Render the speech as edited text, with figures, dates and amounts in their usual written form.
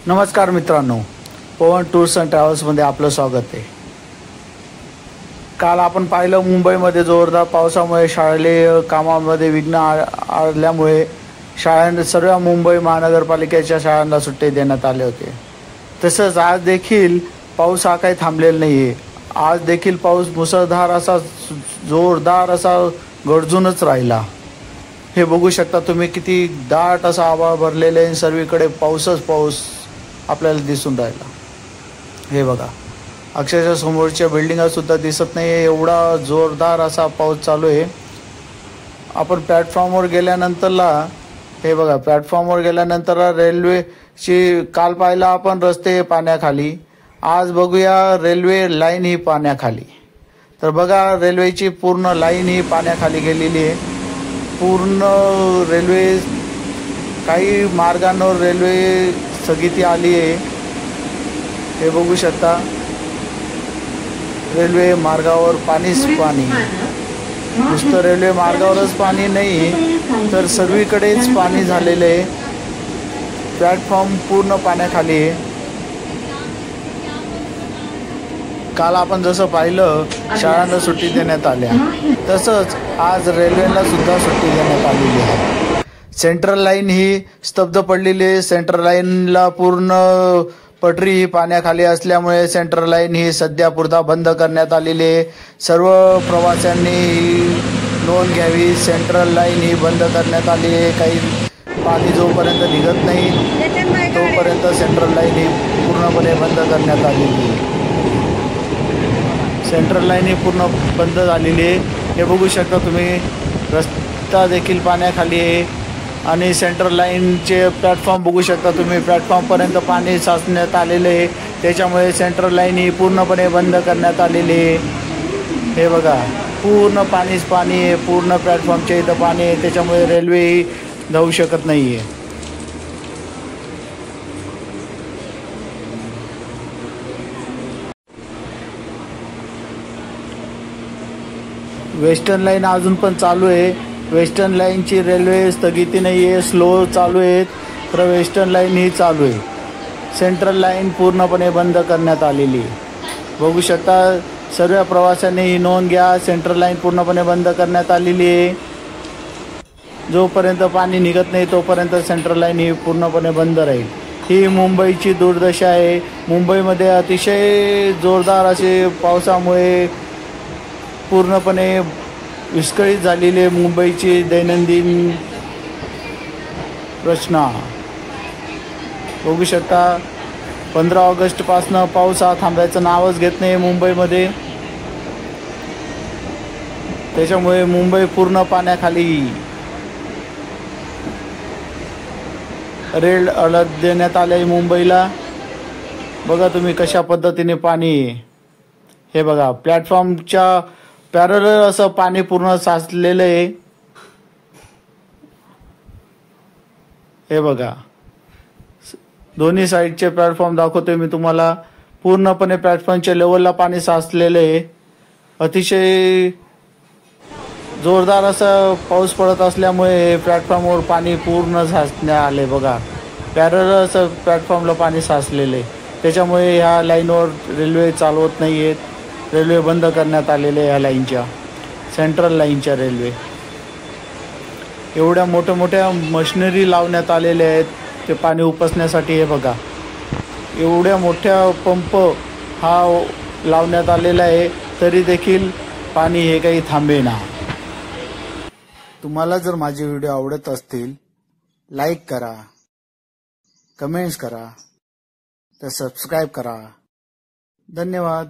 नमस्कार मित्रांनो, पवन tours and ट्रॅव्हल्समध्ये आपलं स्वागत आहे। काल आपण पाहिलं मुंबईमध्ये जोरदार पावसामुळे शालेय कामामध्ये विघ्न आल्यामुळे सर्व मुंबई महानगरपालिकेच्या शाळांना सुट्टी देण्यात आले होते। तसंच आज देखील पाऊस हा काही थांबलेला नाही आहे। आज देखील पाऊस मुसळधार असा जोरदार असा गरजूनच राहिला। हे बघू शकता तुम्ही, किती दाट असा आभाळ भरलेले आहे, सर्वीकडे पाऊसच पाऊस आपल्याला दिसून राहिला। हे बघा, अक्षरशः समोरच्या बिल्डिंगा सुद्धा दिसत नाही, एवढा जोरदार असा पाऊस चालू आहे। आपण प्लॅटफॉर्मवर गेल्यानंतरला हे बघा, प्लॅटफॉर्मवर गेल्यानंतर रेल्वेची काल पाहिला आपण रस्ते पाण्याखाली, आज बघूया रेल्वे लाईन ही पाण्याखाली। तर बघा, रेल्वेची पूर्ण लाईन ही पाण्याखाली गेलेली आहे। पूर्ण रेल्वे काही मार्गांवर रेल्वे स्थगिती आली आहे। हे बघू शकता, रेल्वे मार्गावर पाणीच पाणी, नुसतं रेल्वे मार्गावरच पाणी नाही तर सर्वीकडेच पाणी झालेलं आहे। प्लॅटफॉर्म पूर्ण पाण्याखाली आहे। काल आपण जसं पाहिलं शाळांना सुट्टी देण्यात आल्या, तसंच आज रेल्वेला सुद्धा सुट्टी देण्यात आलेली आहे। सेंट्रल लाईन ही स्तब्ध पडलेली आहे। सेंट्रल लाईनला पूर्ण पटरी ही पाण्याखाली असल्यामुळे सेंट्रल लाईन ही सध्यापुरता बंद करण्यात आलेली आहे। सर्व प्रवाशांनी नोंद घ्यावी, सेंट्रल लाईन ही बंद करण्यात आली आहे। काही पाणी जोपर्यंत निघत नाही तोपर्यंत सेंट्रल लाईन ही पूर्णपणे बंद करण्यात आलेली आहे। सेंट्रल लाईन ही पूर्ण बंद झालेली आहे। हे बघू शकता तुम्ही, रस्ता देखील पाण्याखाली आहे आणि सेंट्रल लाईनचे प्लॅटफॉर्म बघू शकता तुम्ही, प्लॅटफॉर्मपर्यंत पाणी साचण्यात आलेले आहे। त्याच्यामुळे सेंट्रल लाईन ही पूर्णपणे बंद करण्यात आलेली आहे। हे बघा, पूर्ण पाणीच पाणी आहे, पूर्ण प्लॅटफॉर्मच्या इथं पाणी आहे, त्याच्यामुळे रेल्वे ही जाऊ शकत नाही आहे। वेस्टर्न लाईन अजून पण चालू आहे। वेस्टर्न लाईनची रेल्वे स्थगिती नाही आहे, स्लो चालू आहेत, तर वेस्टर्न लाईन ही चालू आहे। सेंट्रल लाईन पूर्णपणे बंद करण्यात आलेली आहे। बघू शकता, सर्व प्रवाशांनी ही नोंद घ्या, सेंट्रल लाईन पूर्णपणे बंद करण्यात आलेली आहे। जोपर्यंत पाणी निघत नाही तोपर्यंत सेंट्रल लाईन ही पूर्णपणे बंद राहील। ही मुंबईची दुर्दशा आहे। मुंबईमध्ये अतिशय जोरदार असे पावसामुळे पूर्णपणे विस्कळीत झालेली मुंबईची दैनंदिन रचना बघू शकता। 15 ऑगस्टपासून पाऊस हा थांबायचं नावच घेत नाही मुंबईमध्ये, त्याच्यामुळे मुंबई पूर्ण पाण्याखाली। रेड अलर्ट देण्यात आले मुंबईला। बघा तुम्ही कशा पद्धतीने पाणी, हे बघा, प्लॅटफॉर्मच्या पॅरलल असं पाणी पूर्ण साचलेलं आहे। हे बघा, दोन्ही साईडचे प्लॅटफॉर्म दाखवतोय मी तुम्हाला, पूर्णपणे प्लॅटफॉर्मच्या लेवलला पाणी साचलेलं आहे। अतिशय जोरदार असं पाऊस पडत असल्यामुळे प्लॅटफॉर्मवर पाणी पूर्ण साचण्यात आले। बघा, पॅरलल असं प्लॅटफॉर्मला पाणी साचलेलं आहे, त्याच्यामुळे ह्या लाईनवर रेल्वे चालवत नाही आहेत। रेल्वे बंद करण्यात आलेले ह्या लाईनच्या, सेंट्रल लाईनच्या रेल्वे। एवढ्या मोठ्या मोठ्या मशिनरी लावण्यात आलेल्या आहेत ते पाणी उपसण्यासाठी। हे बघा, एवढ्या मोठ्या पंप हा लावण्यात आलेला आहे, तरी देखील पाणी हे काही थांबेना। तुम्हाला जर माझे व्हिडिओ आवडत असतील, लाईक करा, कमेंट्स करा, तर सबस्क्राईब करा। धन्यवाद।